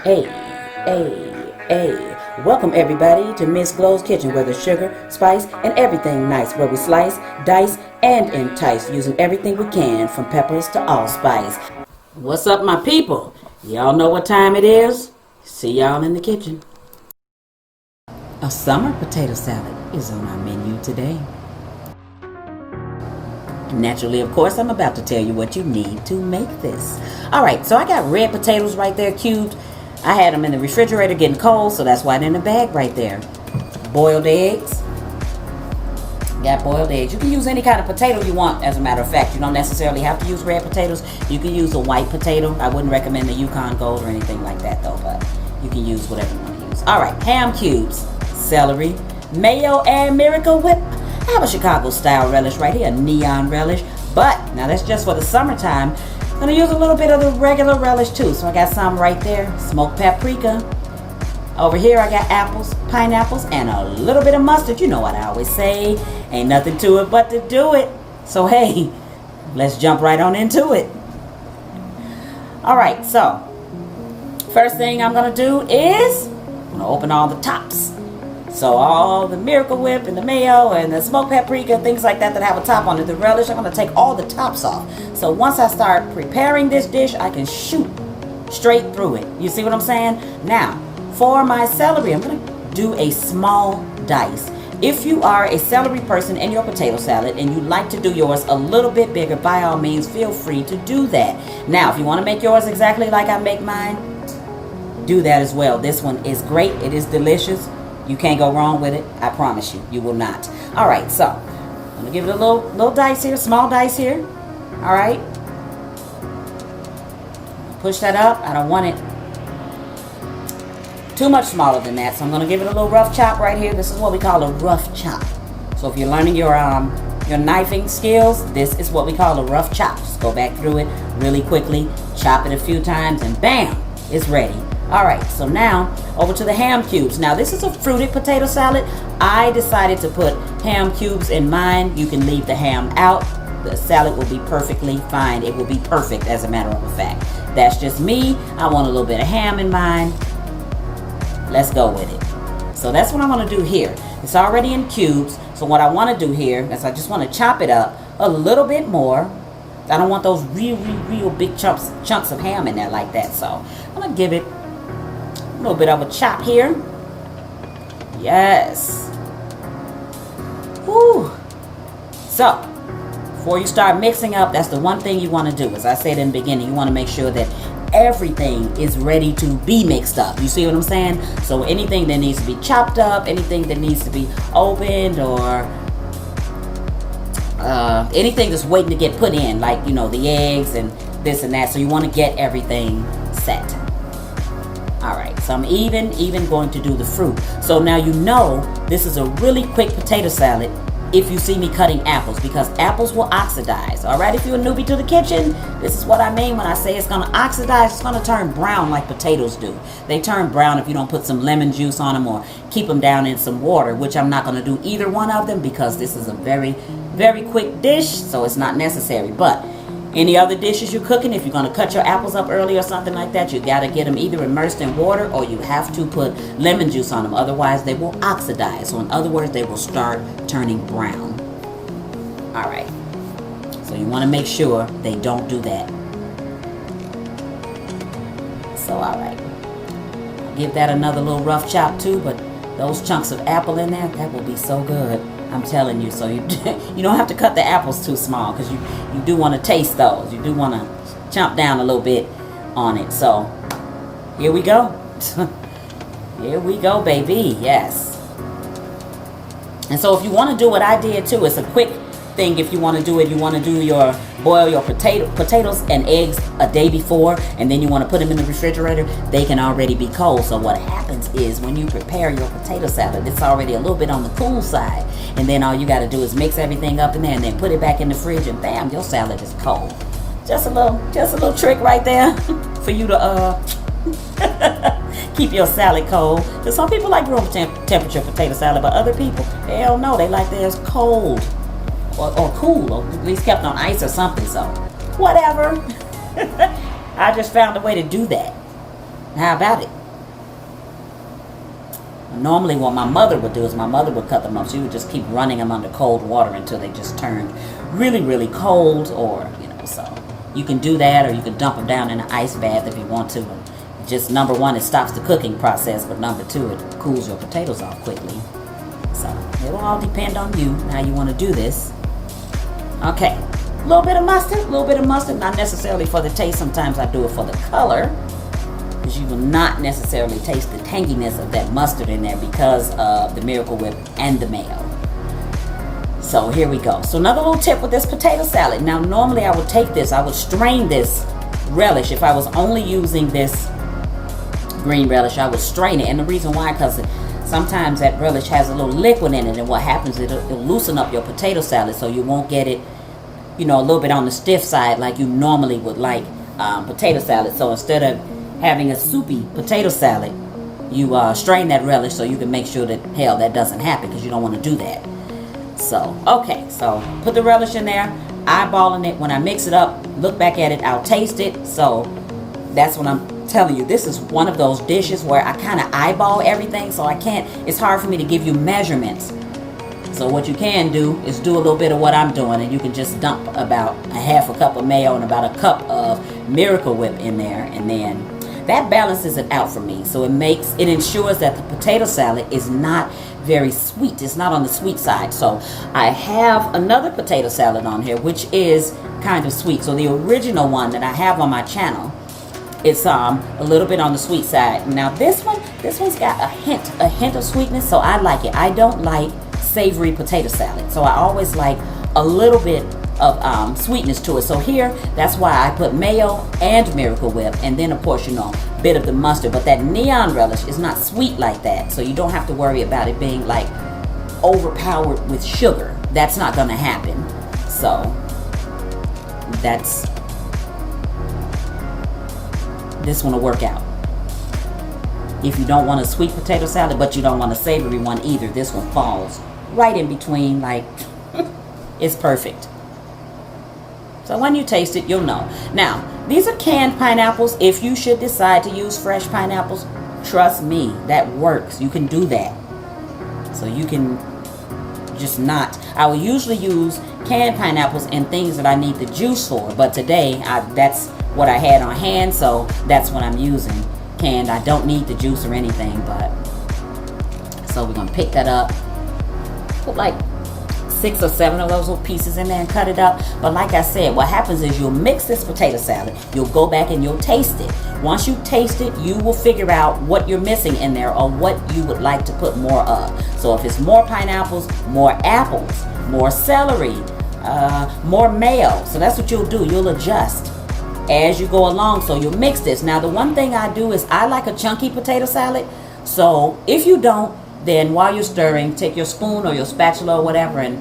Hey, hey. Welcome everybody to Miss Glow's Kitchen, where there's sugar, spice, and everything nice, where we slice, dice, and entice, using everything we can, from peppers to allspice. What's up, my people? Y'all know what time it is? See y'all in the kitchen. A summer potato salad is on our menu today. Naturally, of course, I'm about to tell you what you need to make this. Alright, so I got red potatoes right there, cubed. I had them in the refrigerator getting cold, so that's why they're in the bag right there. Boiled eggs. Got boiled eggs. You can use any kind of potato you want, as a matter of fact. You don't necessarily have to use red potatoes. You can use a white potato. I wouldn't recommend the Yukon Gold or anything like that, though, but you can use whatever you want to use. Alright, ham cubes, celery, mayo, and Miracle Whip. I have a Chicago-style relish right here, a neon relish. But, now that's just for the summertime. I'm going to use a little bit of the regular relish too. So I got some right there. Smoked paprika. Over here I got apples, pineapples, and a little bit of mustard. You know what I always say. Ain't nothing to it but to do it. So hey, let's jump right on into it. Alright, so first thing I'm going to do is I'm going to open all the tops. So all the Miracle Whip and the mayo and the smoked paprika, things like that have a top on it, the relish, I'm going to take all the tops off. So once I start preparing this dish, I can shoot straight through it. You see what I'm saying? Now, for my celery, I'm going to do a small dice. If you are a celery person in your potato salad and you like to do yours a little bit bigger, by all means, feel free to do that. Now, if you want to make yours exactly like I make mine, do that as well. This one is great. It is delicious. You can't go wrong with it. I promise you. You will not. Alright, so I'm going to give it a little dice here. Small dice here. Alright. Push that up. I don't want it too much smaller than that. So I'm going to give it a little rough chop right here. This is what we call a rough chop. So if you're learning your knifing skills, this is what we call a rough chop. Just go back through it really quickly. Chop it a few times and bam, it's ready. Alright, so now over to the ham cubes. Now this is a fruited potato salad. I decided to put ham cubes in mine. You can leave the ham out. The salad will be perfectly fine. It will be perfect, as a matter of fact. That's just me. I want a little bit of ham in mine. Let's go with it. So that's what I'm going to do here. It's already in cubes. So what I want to do here is I just want to chop it up a little bit more. I don't want those real big chunks of ham in there like that. So I'm going to give it a little bit of a chop here. Yes. Whew. So, before you start mixing up, that's the one thing you want to do. As I said in the beginning, you want to make sure that everything is ready to be mixed up. You see what I'm saying? So anything that needs to be chopped up, anything that needs to be opened, or anything that's waiting to get put in, like, you know, the eggs and this and that. So you want to get everything set. Alright, so I'm even going to do the fruit. So now you know this is a really quick potato salad if you see me cutting apples, because apples will oxidize. Alright, if you're a newbie to the kitchen, this is what I mean when I say it's going to oxidize. It's going to turn brown like potatoes do. They turn brown if you don't put some lemon juice on them or keep them down in some water, which I'm not going to do either one of them because this is a very quick dish, so it's not necessary. But any other dishes you're cooking, if you're going to cut your apples up early or something like that, you got to get them either immersed in water or you have to put lemon juice on them. Otherwise, they will oxidize. So in other words, they will start turning brown. Alright. So you want to make sure they don't do that. So alright. Give that another little rough chop too, but those chunks of apple in there, that will be so good. I'm telling you. So you don't have to cut the apples too small, because you do want to taste those. You do want to chomp down a little bit on it. So here we go. Here we go, baby. Yes. And so if you want to do what I did too, it's a quick thing. If you want to do it, you want to do boil your potatoes and eggs a day before, and then you want to put them in the refrigerator. They can already be cold. So what happens is when you prepare your potato salad, it's already a little bit on the cool side, and then all you got to do is mix everything up in there and then put it back in the fridge, and bam, your salad is cold. Just a little trick right there for you to keep your salad cold. Because some people like room temperature potato salad, but other people, hell no, they like theirs cold. Or cool, or at least kept on ice or something. So whatever. I just found a way to do that. How about it? Normally what my mother would do is my mother would cut them up. She would just keep running them under cold water until they just turned really, really cold, or, you know, so you can do that, or you can dump them down in an ice bath if you want to. Just number one, it stops the cooking process, but number two, it cools your potatoes off quickly. So it will all depend on you, how you want to do this. Okay, a little bit of mustard, not necessarily for the taste. Sometimes I do it for the color, because you will not necessarily taste the tanginess of that mustard in there because of the Miracle Whip and the mayo. So here we go. So another little tip with this potato salad. Now normally I would take this, I would strain this relish. If I was only using this green relish, I would strain it. And the reason why, because sometimes that relish has a little liquid in it, and what happens is it'll loosen up your potato salad, so you won't get it, you know, a little bit on the stiff side like you normally would like potato salad. So instead of having a soupy potato salad, you strain that relish so you can make sure that, hell, that doesn't happen, because you don't want to do that. So, okay, so put the relish in there, eyeballing it. When I mix it up, look back at it, I'll taste it. So that's what I'm telling you. This is one of those dishes where I kind of eyeball everything, so I can't, it's hard for me to give you measurements. So what you can do is do a little bit of what I'm doing, and you can just dump about a half a cup of mayo and about a cup of Miracle Whip in there, and then that balances it out for me. So it ensures that the potato salad is not very sweet. It's not on the sweet side. So I have another potato salad on here which is kind of sweet. So the original one that I have on my channel, it's a little bit on the sweet side. Now this one's got a hint of sweetness, so I like it. I don't like savory potato salad, so I always like a little bit of sweetness to it. So here, that's why I put mayo and Miracle Whip, and then of course, you know, a bit of the mustard. But that neon relish is not sweet like that, so you don't have to worry about it being like overpowered with sugar. That's not gonna happen. So this one will work out. If you don't want a sweet potato salad, but you don't want a savory one either, this one falls right in between. Like, it's perfect. So when you taste it, you'll know. Now, these are canned pineapples. If you should decide to use fresh pineapples, trust me, that works. You can do that. So you can just not. I will usually use canned pineapples in things that I need the juice for, but today, that's what I had on hand, so that's what I'm using. Canned, I don't need the juice or anything, but so we're gonna pick that up, put like 6 or 7 of those little pieces in there and cut it up. But like I said, what happens is you'll mix this potato salad, you'll go back and you'll taste it. Once you taste it, you will figure out what you're missing in there or what you would like to put more of. So if it's more pineapples, more apples, more celery, more mayo, so that's what you'll do. You'll adjust as you go along. So you'll mix this. Now the one thing I do is I like a chunky potato salad. So if you don't, then while you're stirring, take your spoon or your spatula or whatever and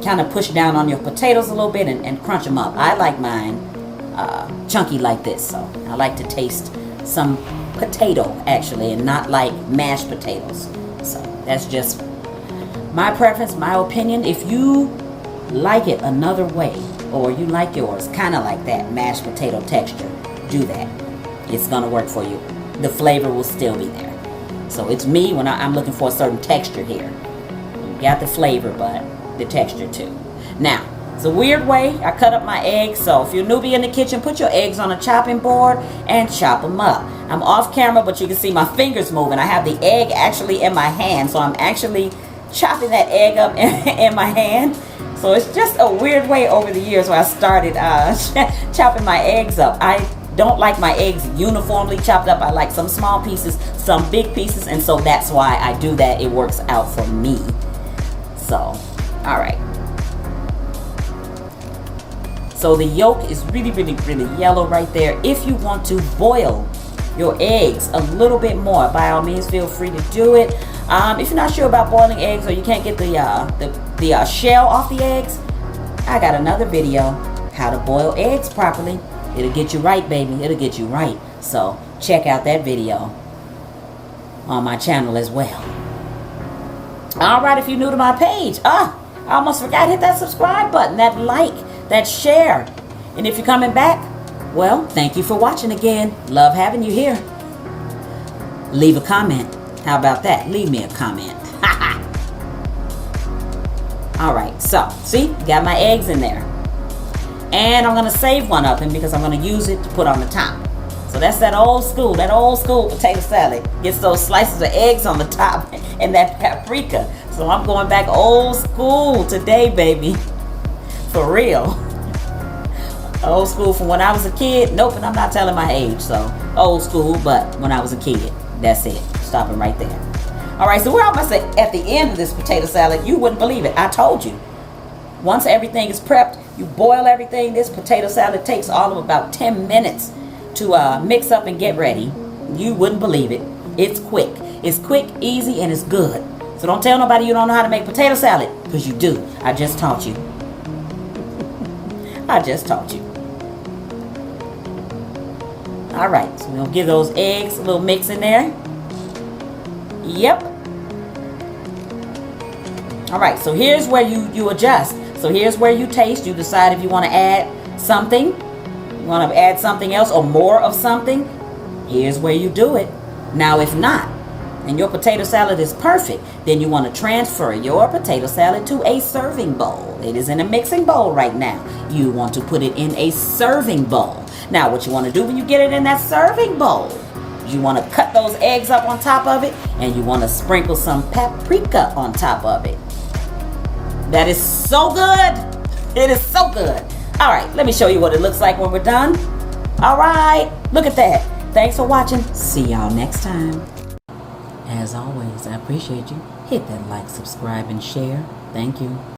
kind of push down on your potatoes a little bit and crunch them up. I like mine chunky like this, so I like to taste some potato actually, and not like mashed potatoes. So that's just my preference, my opinion. If you like it another way, or you like yours kind of like that mashed potato texture, do that. It's gonna work for you. The flavor will still be there. So it's me when I'm looking for a certain texture here. You got the flavor, but the texture too. Now, it's a weird way I cut up my eggs. So if you're newbie in the kitchen, put your eggs on a chopping board and chop them up. I'm off camera, but you can see my fingers moving. I have the egg actually in my hand, so I'm actually chopping that egg up in my hand. So it's just a weird way over the years where I started chopping my eggs up. I don't like my eggs uniformly chopped up. I like some small pieces, some big pieces, and so that's why I do that. It works out for me. So, all right. So the yolk is really, really, really yellow right there. If you want to boil your eggs a little bit more, by all means, feel free to do it. If you're not sure about boiling eggs, or you can't get the shell off the eggs, I got another video, how to boil eggs properly. It'll get you right, baby. It'll get you right. So check out that video on my channel as well. All right, if you're new to my page, I almost forgot, hit that subscribe button, that like, that share. And if you're coming back, well, thank you for watching again. Love having you here. Leave a comment. How about that? Leave me a comment. All right, so see, got my eggs in there. And I'm gonna save one of them because I'm gonna use it to put on the top. So that's that old school potato salad. Gets those slices of eggs on the top and that paprika. So I'm going back old school today, baby. For real. Old school from when I was a kid. Nope, and I'm not telling my age. So old school, but when I was a kid. That's it. Stopping right there. All right, so we're almost at the end of this potato salad. You wouldn't believe it. I told you. Once everything is prepped, you boil everything. This potato salad takes all of about 10 minutes to mix up and get ready. You wouldn't believe it. It's quick. It's quick, easy, and it's good. So don't tell nobody you don't know how to make potato salad, because you do. I just taught you. I just taught you. All right, so we'll give those eggs a little mix in there. Yep. All right, so here's where you adjust. So here's where you taste. You decide if you want to add something. You want to add something else or more of something. Here's where you do it. Now, if not, and your potato salad is perfect, then you want to transfer your potato salad to a serving bowl. It is in a mixing bowl right now. You want to put it in a serving bowl. Now, what you want to do when you get it in that serving bowl, you want to cut those eggs up on top of it, and you want to sprinkle some paprika on top of it. That is so good. It is so good. All right, let me show you what it looks like when we're done. All right, look at that. Thanks for watching. See y'all next time. As always, I appreciate you. Hit that like, subscribe, and share. Thank you.